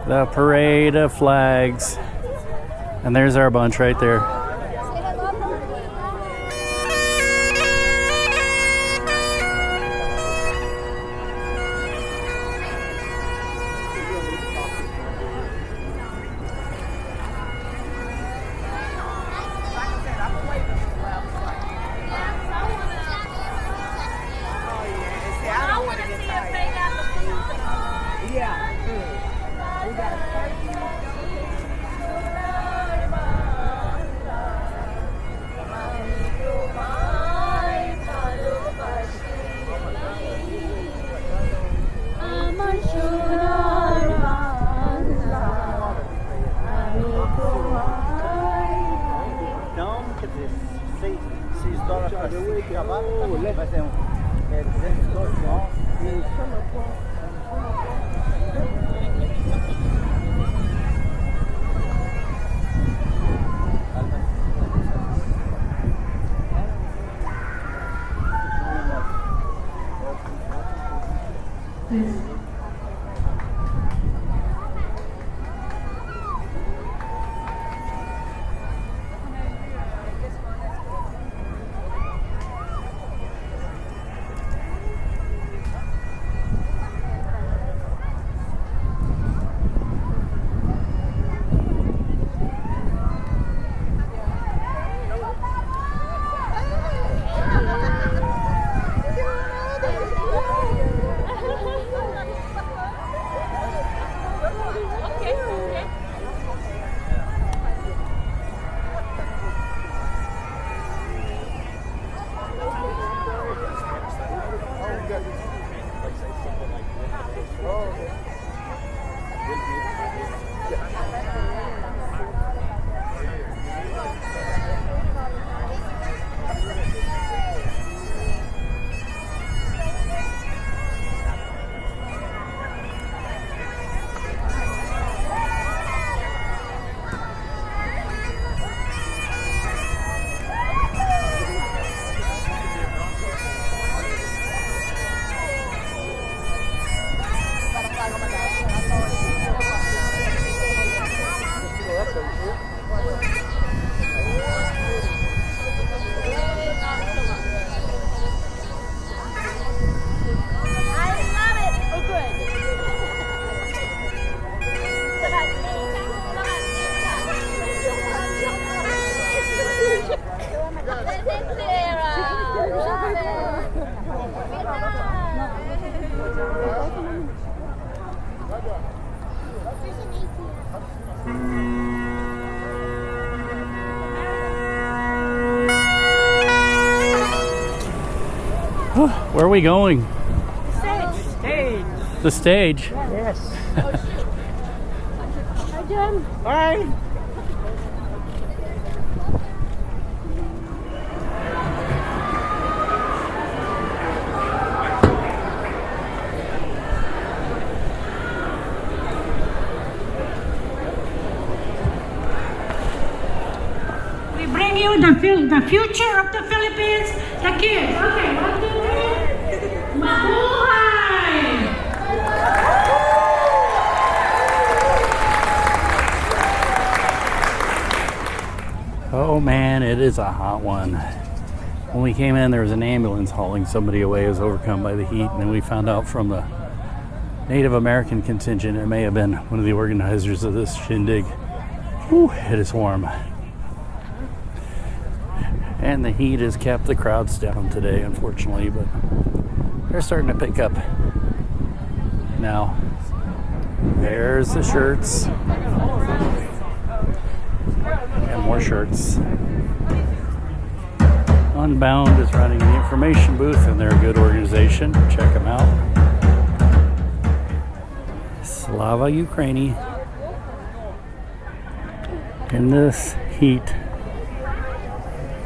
The parade of flags. And there's our bunch right there. Where are we going? Stage. The stage? Yes. Hi, Jen. Bye. We bring you the future of the Philippines, the kids. Okay, 1, 2, 3. Mabuhay! Oh man, it is a hot one. When we came in, there was an ambulance hauling somebody away who was overcome by the heat, and then we found out from the Native American contingent it may have been one of the organizers of this shindig. Whew, it is warm. And the heat has kept the crowds down today, unfortunately, but they're starting to pick up now. There's the shirts. And more shirts. Unbound is running the information booth, and they're a good organization. Check them out. Slava Ukraini. In this heat,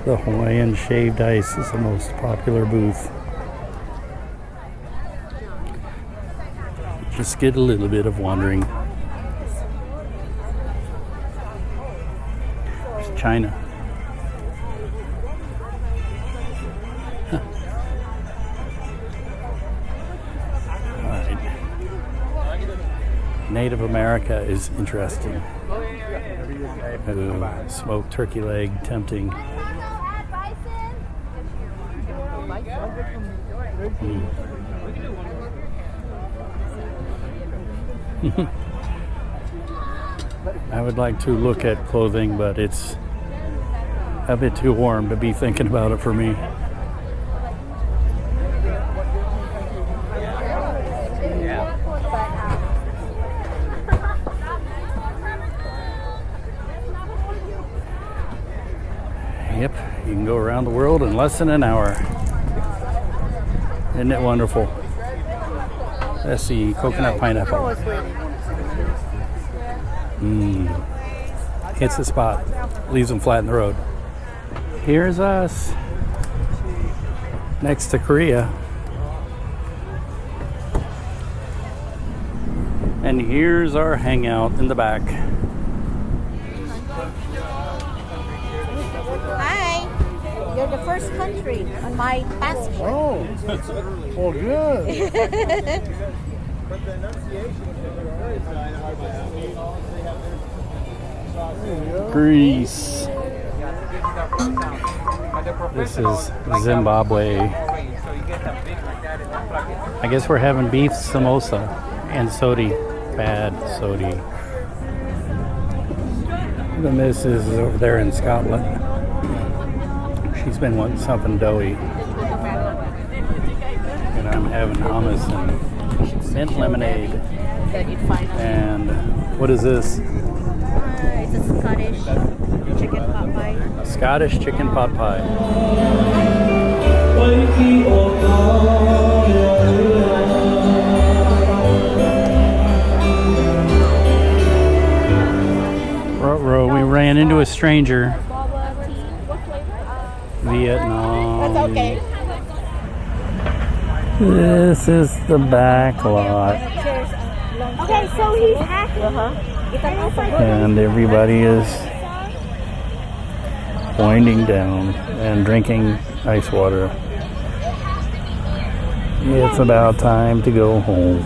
the Hawaiian shaved ice is the most popular booth. Just get a little bit of wandering. There's China. Huh. All right. Native America is interesting. Ooh, smoked turkey leg, tempting. I would like to look at clothing, but it's a bit too warm to be thinking about it for me. Yep, you can go around the world in less than an hour. Isn't it wonderful? Let's see, coconut pineapple. Hits the spot, leaves them flat in the road. Here's us, next to Korea. And here's our hangout in the back. Hi, you're the first country on my passport. Oh, well, good. Greece. This is Zimbabwe. I guess we're having beef samosa and sodi. Bad sodi. The missus is over there in Scotland. She's been wanting something doughy. And I'm having hummus and mint lemonade. And what is this? It's a Scottish chicken pot pie. Scottish chicken pot pie. We ran into a stranger. Vietnam. That's okay. This is the back lot. Okay, so he's happy. And everybody is winding down and drinking ice water. It's about time to go home.